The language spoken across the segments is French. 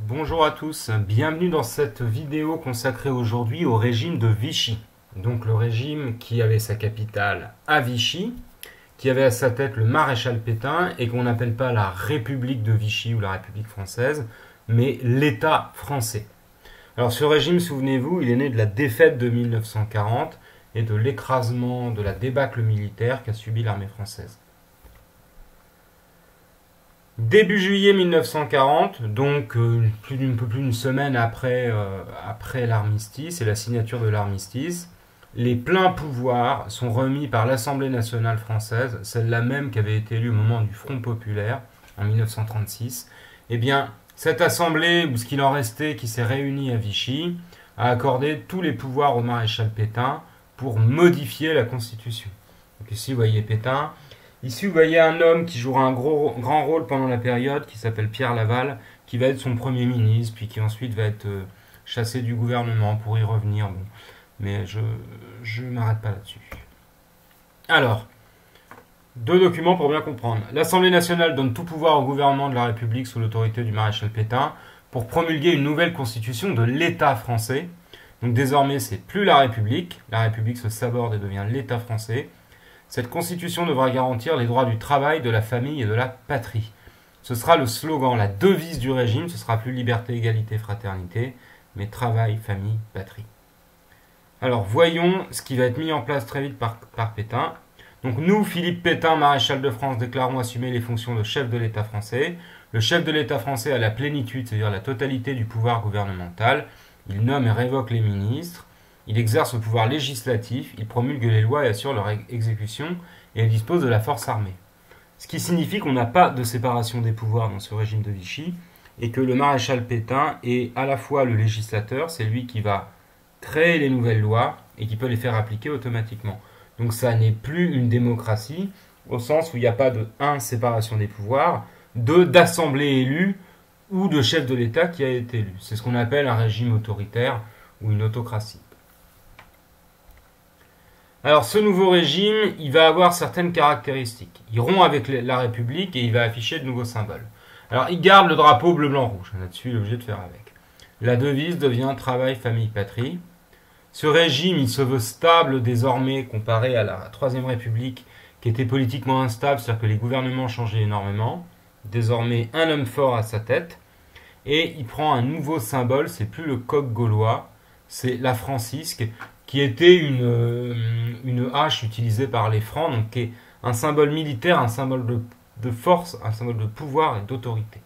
Bonjour à tous, bienvenue dans cette vidéo consacrée aujourd'hui au régime de Vichy. Donc le régime qui avait sa capitale à Vichy, qui avait à sa tête le maréchal Pétain et qu'on n'appelle pas la République de Vichy ou la République française, mais l'État français. Alors ce régime, souvenez-vous, il est né de la défaite de 1940 et de l'écrasement de la débâcle militaire qu'a subi l'armée française. Début juillet 1940, donc un peu plus d'une semaine après l'armistice et la signature de l'armistice, les pleins pouvoirs sont remis par l'Assemblée nationale française, celle-là même qui avait été élue au moment du Front populaire en 1936. Eh bien, cette assemblée, ou ce qu'il en restait, qui s'est réunie à Vichy, a accordé tous les pouvoirs au maréchal Pétain pour modifier la Constitution. Donc ici, vous voyez Pétain. Ici, vous voyez un homme qui jouera un grand rôle pendant la période, qui s'appelle Pierre Laval, qui va être son Premier ministre, puis qui ensuite va être chassé du gouvernement pour y revenir. Bon. Mais je ne m'arrête pas là-dessus. Alors, deux documents pour bien comprendre. L'Assemblée nationale donne tout pouvoir au gouvernement de la République sous l'autorité du maréchal Pétain pour promulguer une nouvelle constitution de l'État français. Donc désormais, c'est plus la République se saborde et devient l'État français. Cette constitution devra garantir les droits du travail, de la famille et de la patrie. Ce sera le slogan, la devise du régime, ce sera plus liberté, égalité, fraternité, mais travail, famille, patrie. Alors voyons ce qui va être mis en place très vite par Pétain. Donc nous, Philippe Pétain, maréchal de France, déclarons assumer les fonctions de chef de l'État français. Le chef de l'État français a la plénitude, c'est-à-dire la totalité du pouvoir gouvernemental. Il nomme et révoque les ministres. Il exerce le pouvoir législatif, il promulgue les lois et assure leur exécution, et il dispose de la force armée. Ce qui signifie qu'on n'a pas de séparation des pouvoirs dans ce régime de Vichy, et que le maréchal Pétain est à la fois le législateur, c'est lui qui va créer les nouvelles lois, et qui peut les faire appliquer automatiquement. Donc ça n'est plus une démocratie, au sens où il n'y a pas de 1. Séparation des pouvoirs, 2. D'assemblée élue, ou de chef de l'État qui a été élu. C'est ce qu'on appelle un régime autoritaire, ou une autocratie. Alors ce nouveau régime, il va avoir certaines caractéristiques. Il rompt avec la République et il va afficher de nouveaux symboles. Alors il garde le drapeau bleu, blanc, rouge. Là-dessus, il est obligé de faire avec. La devise devient travail, famille, patrie. Ce régime, il se veut stable désormais comparé à la Troisième République qui était politiquement instable, c'est-à-dire que les gouvernements changeaient énormément. Désormais, un homme fort à sa tête. Et il prend un nouveau symbole, c'est plus le coq gaulois, c'est la francisque, qui était une hache utilisée par les Francs, donc qui est un symbole militaire, un symbole de force, un symbole de pouvoir et d'autorité.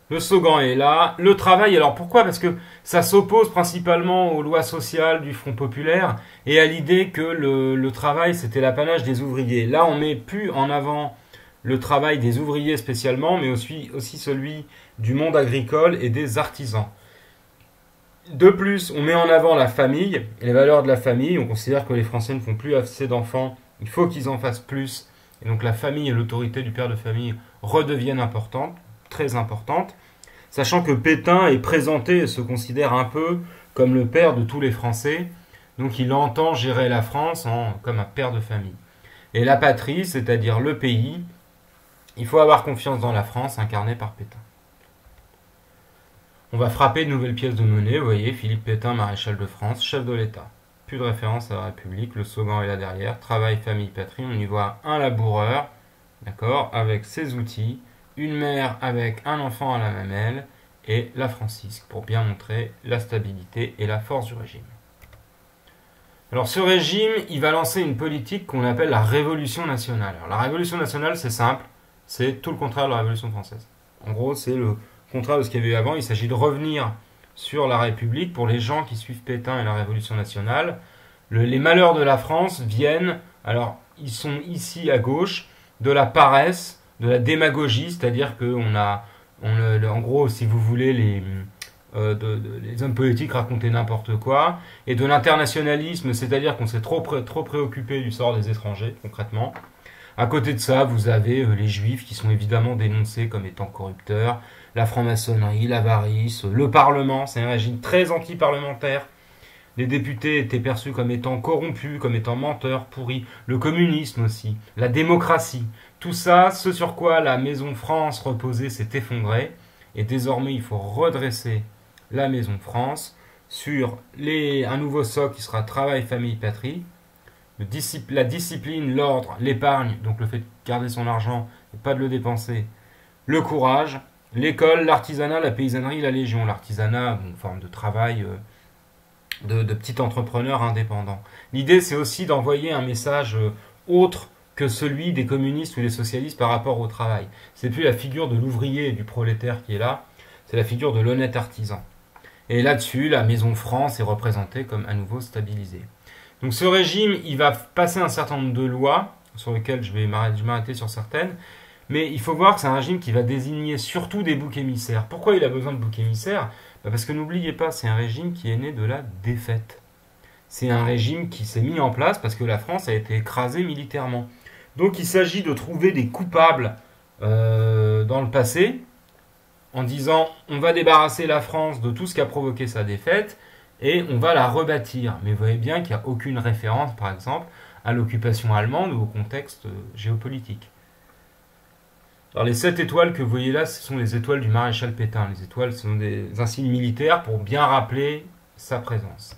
Le slogan est là. Le travail, alors pourquoi? Parce que ça s'oppose principalement aux lois sociales du Front populaire et à l'idée que le travail, c'était l'apanage des ouvriers. Là, on met plus en avant le travail des ouvriers spécialement, mais aussi celui du monde agricole et des artisans. De plus, on met en avant la famille, les valeurs de la famille. On considère que les Français ne font plus assez d'enfants, il faut qu'ils en fassent plus. Et donc la famille et l'autorité du père de famille redeviennent importantes, très importantes. Sachant que Pétain est présenté et se considère un peu comme le père de tous les Français. Donc il entend gérer la France comme un père de famille. Et la patrie, c'est-à-dire le pays, il faut avoir confiance dans la France incarnée par Pétain. On va frapper de nouvelles pièces de monnaie, vous voyez, Philippe Pétain, maréchal de France, chef de l'État. Plus de référence à la République, le slogan est là derrière, travail, famille, patrie, on y voit un laboureur, d'accord, avec ses outils, une mère avec un enfant à la mamelle, et la francisque, pour bien montrer la stabilité et la force du régime. Alors ce régime, il va lancer une politique qu'on appelle la Révolution nationale. Alors la Révolution nationale, c'est simple, c'est tout le contraire de la Révolution française. En gros, c'est le contraire de ce qu'il y avait eu avant. Il s'agit de revenir sur la République pour les gens qui suivent Pétain et la Révolution nationale. Les malheurs de la France viennent, alors ils sont ici à gauche, de la paresse, de la démagogie, c'est-à-dire en gros, si vous voulez, les hommes politiques racontaient n'importe quoi, et de l'internationalisme, c'est-à-dire qu'on s'est trop préoccupé du sort des étrangers, concrètement. À côté de ça, vous avez les juifs qui sont évidemment dénoncés comme étant corrupteurs, la franc-maçonnerie, l'avarice, le Parlement, c'est un régime très anti-parlementaire. Les députés étaient perçus comme étant corrompus, comme étant menteurs, pourris. Le communisme aussi, la démocratie. Tout ça, ce sur quoi la maison France reposait, s'est effondré. Et désormais, il faut redresser la maison France sur un nouveau socle qui sera travail, famille, patrie. La discipline, l'ordre, l'épargne, donc le fait de garder son argent et pas de le dépenser. Le courage, l'école, l'artisanat, la paysannerie, la légion. L'artisanat, une forme de travail de petit entrepreneur indépendant. L'idée, c'est aussi d'envoyer un message autre que celui des communistes ou des socialistes par rapport au travail. C'est plus la figure de l'ouvrier et du prolétaire qui est là, c'est la figure de l'honnête artisan. Et là-dessus, la Maison France est représentée comme à nouveau stabilisée. Donc ce régime, il va passer un certain nombre de lois, sur lesquelles je vais m'arrêter sur certaines, mais il faut voir que c'est un régime qui va désigner surtout des boucs émissaires. Pourquoi il a besoin de boucs émissaires ? Parce que n'oubliez pas, c'est un régime qui est né de la défaite. C'est un régime qui s'est mis en place parce que la France a été écrasée militairement. Donc il s'agit de trouver des coupables dans le passé, en disant on va débarrasser la France de tout ce qui a provoqué sa défaite, et on va la rebâtir. Mais vous voyez bien qu'il n'y a aucune référence, par exemple, à l'occupation allemande ou au contexte géopolitique. Alors les 7 étoiles que vous voyez là, ce sont les étoiles du maréchal Pétain. Les étoiles sont des insignes militaires pour bien rappeler sa présence.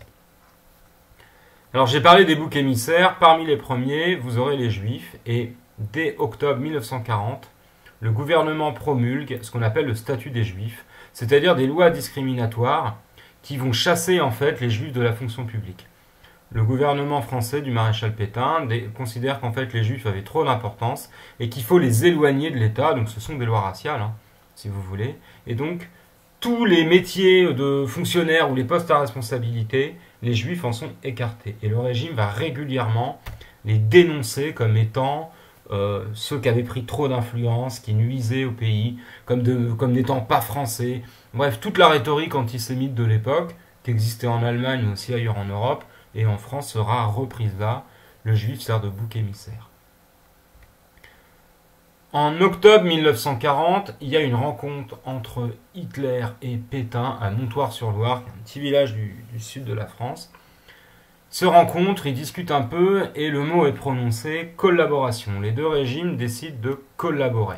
Alors j'ai parlé des boucs émissaires. Parmi les premiers, vous aurez les Juifs. Et dès octobre 1940, le gouvernement promulgue ce qu'on appelle le statut des Juifs, c'est-à-dire des lois discriminatoires qui vont chasser en fait les Juifs de la fonction publique. Le gouvernement français du maréchal Pétain considère qu'en fait les Juifs avaient trop d'importance et qu'il faut les éloigner de l'État. Donc ce sont des lois raciales, si vous voulez. Et donc tous les métiers de fonctionnaires ou les postes à responsabilité, les Juifs en sont écartés. Et le régime va régulièrement les dénoncer comme étant ceux qui avaient pris trop d'influence, qui nuisaient au pays, comme n'étant pas français. Bref, toute la rhétorique antisémite de l'époque, qui existait en Allemagne mais aussi ailleurs en Europe, et en France sera reprise là. Le juif sert de bouc émissaire. En octobre 1940, il y a une rencontre entre Hitler et Pétain à Montoire-sur-Loire, un petit village du sud de la France. Ils se rencontrent, ils discutent un peu et le mot est prononcé collaboration. Les deux régimes décident de collaborer.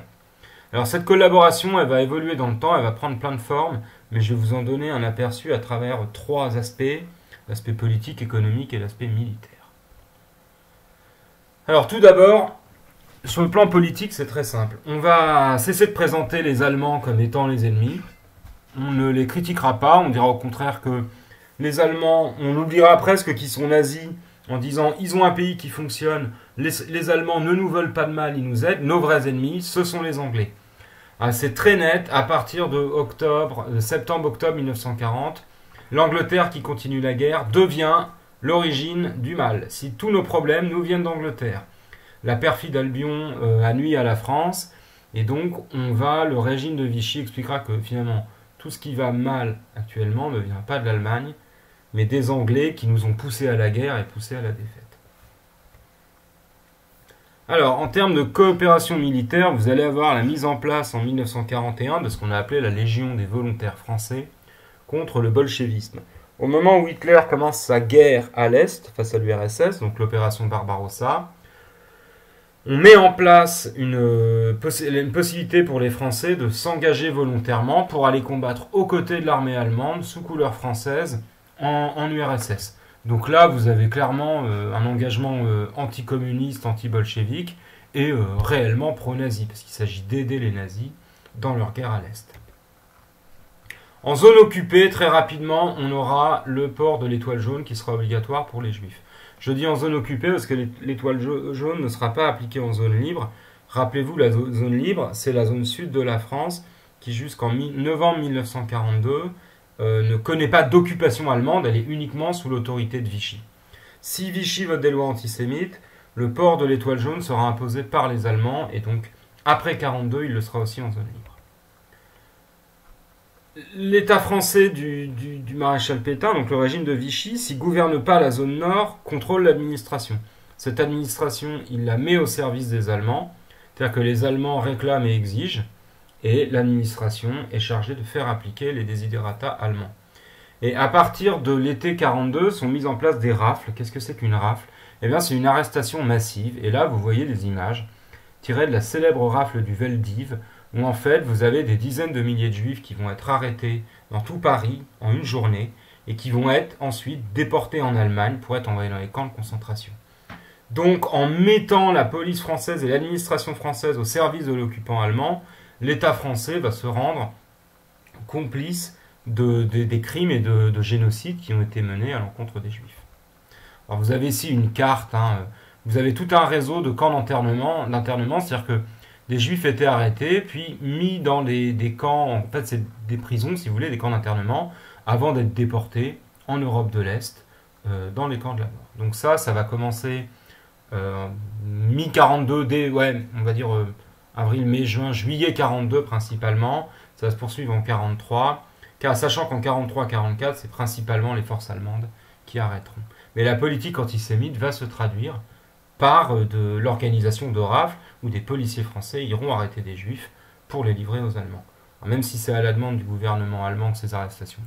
Alors cette collaboration, elle va évoluer dans le temps, elle va prendre plein de formes, mais je vais vous en donner un aperçu à travers 3 aspects, l'aspect politique, économique et l'aspect militaire. Alors tout d'abord, sur le plan politique, c'est très simple. On va cesser de présenter les Allemands comme étant les ennemis. On ne les critiquera pas, on dira au contraire que les Allemands, on oubliera presque qu'ils sont nazis en disant ils ont un pays qui fonctionne, les Allemands ne nous veulent pas de mal, ils nous aident, nos vrais ennemis, ce sont les Anglais. C'est très net, à partir de septembre-octobre 1940, l'Angleterre qui continue la guerre devient l'origine du mal. Si tous nos problèmes nous viennent d'Angleterre. La perfide Albion a nui à la France, et donc le régime de Vichy expliquera que finalement tout ce qui va mal actuellement ne vient pas de l'Allemagne, mais des Anglais qui nous ont poussés à la guerre et poussés à la défaite. Alors, en termes de coopération militaire, vous allez avoir la mise en place en 1941 de ce qu'on a appelé la Légion des volontaires français contre le bolchevisme. Au moment où Hitler commence sa guerre à l'Est face à l'URSS, donc l'opération Barbarossa, on met en place une possibilité pour les Français de s'engager volontairement pour aller combattre aux côtés de l'armée allemande sous couleur française en URSS. Donc là, vous avez clairement un engagement anticommuniste, anti-bolchevique et réellement pro-nazi, parce qu'il s'agit d'aider les nazis dans leur guerre à l'Est. En zone occupée, très rapidement, on aura le port de l'étoile jaune qui sera obligatoire pour les Juifs. Je dis en zone occupée parce que l'étoile jaune ne sera pas appliquée en zone libre. Rappelez-vous, la zone libre, c'est la zone sud de la France qui, jusqu'en novembre 1942, ne connaît pas d'occupation allemande, elle est uniquement sous l'autorité de Vichy. Si Vichy vote des lois antisémites, le port de l'étoile jaune sera imposé par les Allemands, et donc après 1942, il le sera aussi en zone libre. L'État français du maréchal Pétain, donc le régime de Vichy, s'il ne gouverne pas la zone nord, contrôle l'administration. Cette administration, il la met au service des Allemands, c'est-à-dire que les Allemands réclament et exigent, et l'administration est chargée de faire appliquer les desiderata allemands. Et à partir de l'été 1942, sont mises en place des rafles. Qu'est-ce que c'est qu'une rafle ? Eh bien, c'est une arrestation massive, et là, vous voyez des images. tiré de la célèbre rafle du Veldiv, où en fait vous avez des dizaines de milliers de juifs qui vont être arrêtés dans tout Paris en une journée et qui vont être ensuite déportés en Allemagne pour être envoyés dans les camps de concentration. Donc en mettant la police française et l'administration française au service de l'occupant allemand, l'État français va se rendre complice des crimes et de génocides qui ont été menés à l'encontre des juifs. Alors vous avez ici une carte, vous avez tout un réseau de camps d'internement, c'est-à-dire que des juifs étaient arrêtés, puis mis dans des camps, en fait c'est des prisons si vous voulez, des camps d'internement, avant d'être déportés en Europe de l'Est, dans les camps de la mort. Donc ça va commencer mi-42, on va dire avril, mai, juin, juillet 42 principalement, ça va se poursuivre en 43, car sachant qu'en 43-44 c'est principalement les forces allemandes qui arrêteront. Mais la politique antisémite va se traduire par de l'organisation de rafles où des policiers français iront arrêter des juifs pour les livrer aux Allemands. Alors même si c'est à la demande du gouvernement allemand que ces arrestations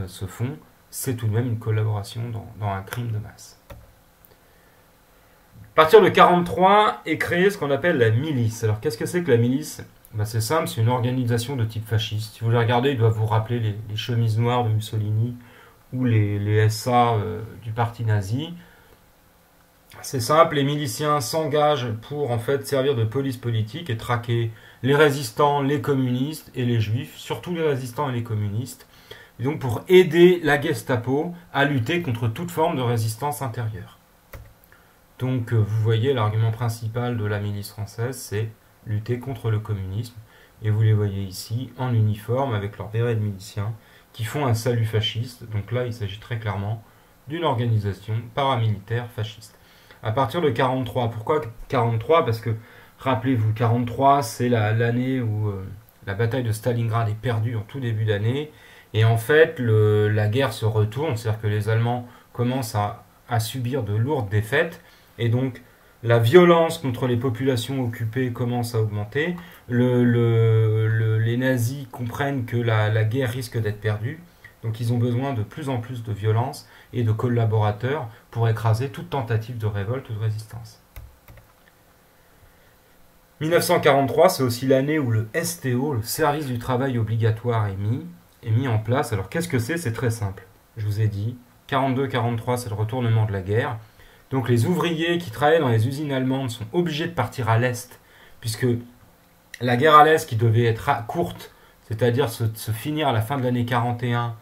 se font, c'est tout de même une collaboration dans un crime de masse. À partir de 1943 est créée ce qu'on appelle la milice. Alors qu'est-ce que c'est que la milice? C'est simple, c'est une organisation de type fasciste. Si vous les regardez, ils doivent vous rappeler les chemises noires de Mussolini ou les SA du parti nazi. C'est simple, les miliciens s'engagent pour en fait servir de police politique et traquer les résistants, les communistes et les juifs, surtout les résistants et les communistes, et donc pour aider la Gestapo à lutter contre toute forme de résistance intérieure. Donc vous voyez, l'argument principal de la milice française, c'est lutter contre le communisme, et vous les voyez ici en uniforme avec leur béret de miliciens qui font un salut fasciste. Donc là il s'agit très clairement d'une organisation paramilitaire fasciste. À partir de 43. Pourquoi 43? Parce que, rappelez-vous, 43, c'est l'année où la bataille de Stalingrad est perdue en tout début d'année. Et en fait, la guerre se retourne, c'est-à-dire que les Allemands commencent à subir de lourdes défaites. Et donc, la violence contre les populations occupées commence à augmenter. Les nazis comprennent que la guerre risque d'être perdue. Donc ils ont besoin de plus en plus de violence et de collaborateurs pour écraser toute tentative de révolte ou de résistance. 1943, c'est aussi l'année où le STO, le service du travail obligatoire, est mis en place. Alors qu'est-ce que c'est? C'est très simple. Je vous ai dit, 42-43, c'est le retournement de la guerre. Donc les ouvriers qui travaillaient dans les usines allemandes sont obligés de partir à l'Est, puisque la guerre à l'Est, qui devait être courte, c'est-à-dire se finir à la fin de l'année 41,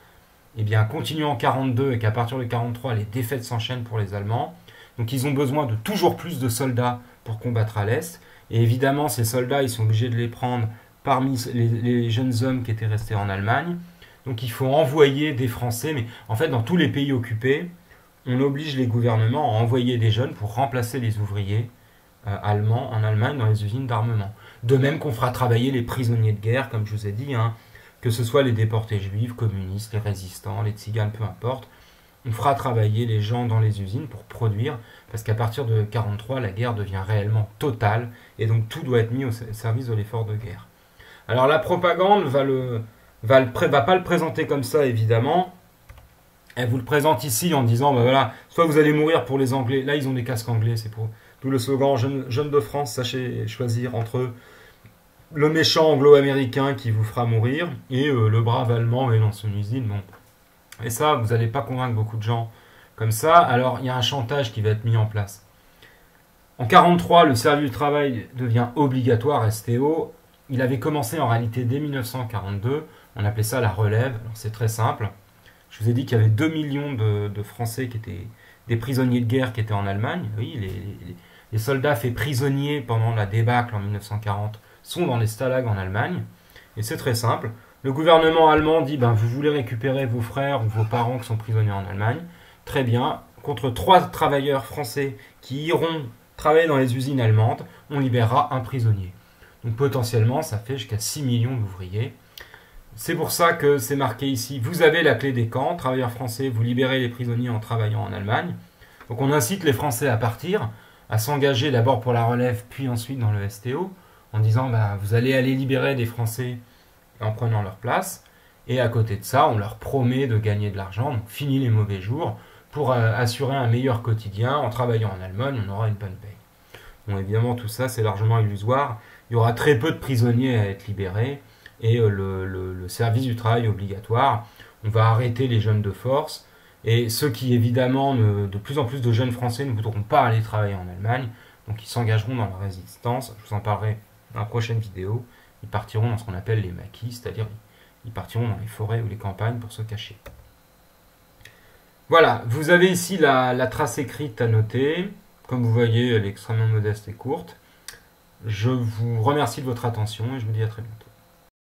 eh bien, continue en 42 et qu'à partir de 43, les défaites s'enchaînent pour les Allemands. Donc ils ont besoin de toujours plus de soldats pour combattre à l'Est. Et évidemment, ces soldats, ils sont obligés de les prendre parmi les jeunes hommes qui étaient restés en Allemagne. Donc il faut envoyer des Français. Mais en fait, dans tous les pays occupés, on oblige les gouvernements à envoyer des jeunes pour remplacer les ouvriers allemands en Allemagne dans les usines d'armement. De même qu'on fera travailler les prisonniers de guerre, comme je vous ai dit, que ce soit les déportés juifs, communistes, les résistants, les tziganes, peu importe. On fera travailler les gens dans les usines pour produire, parce qu'à partir de 1943, la guerre devient réellement totale, et donc tout doit être mis au service de l'effort de guerre. Alors la propagande va pas le présenter comme ça, évidemment. Elle vous le présente ici en disant, voilà, soit vous allez mourir pour les Anglais, là ils ont des casques anglais, c'est pour tout le slogan Jeunes de France, sachez choisir entre le méchant anglo-américain qui vous fera mourir et le brave allemand dans son usine. Bon. Et ça, vous n'allez pas convaincre beaucoup de gens comme ça. Alors, il y a un chantage qui va être mis en place. En 1943, le service du travail devient obligatoire, STO. Il avait commencé en réalité dès 1942. On appelait ça la relève. Alors, c'est très simple. Je vous ai dit qu'il y avait 2 millions de Français qui étaient des prisonniers de guerre qui étaient en Allemagne. Oui, les soldats faits prisonniers pendant la débâcle en 1940 sont dans les stalags en Allemagne. Et c'est très simple. Le gouvernement allemand dit, vous voulez récupérer vos frères ou vos parents qui sont prisonniers en Allemagne. Très bien. Contre 3 travailleurs français qui iront travailler dans les usines allemandes, on libérera un prisonnier. Donc potentiellement, ça fait jusqu'à 6 millions d'ouvriers. C'est pour ça que c'est marqué ici, vous avez la clé des camps, travailleurs français, vous libérez les prisonniers en travaillant en Allemagne. Donc on incite les Français à partir, à s'engager d'abord pour la relève, puis ensuite dans le STO, en disant vous allez aller libérer des Français en prenant leur place. Et à côté de ça, on leur promet de gagner de l'argent, donc fini les mauvais jours, pour assurer un meilleur quotidien. En travaillant en Allemagne, on aura une bonne paye. Bon, évidemment, tout ça, c'est largement illusoire. Il y aura très peu de prisonniers à être libérés et le service du travail obligatoire. On va arrêter les jeunes de force et ceux qui, évidemment, de plus en plus de jeunes Français ne voudront pas aller travailler en Allemagne, donc ils s'engageront dans la résistance. Je vous en parlerai dans la prochaine vidéo. Ils partiront dans ce qu'on appelle les maquis, c'est-à-dire ils partiront dans les forêts ou les campagnes pour se cacher. Voilà, vous avez ici la trace écrite à noter. Comme vous voyez, elle est extrêmement modeste et courte. Je vous remercie de votre attention et je vous dis à très bientôt.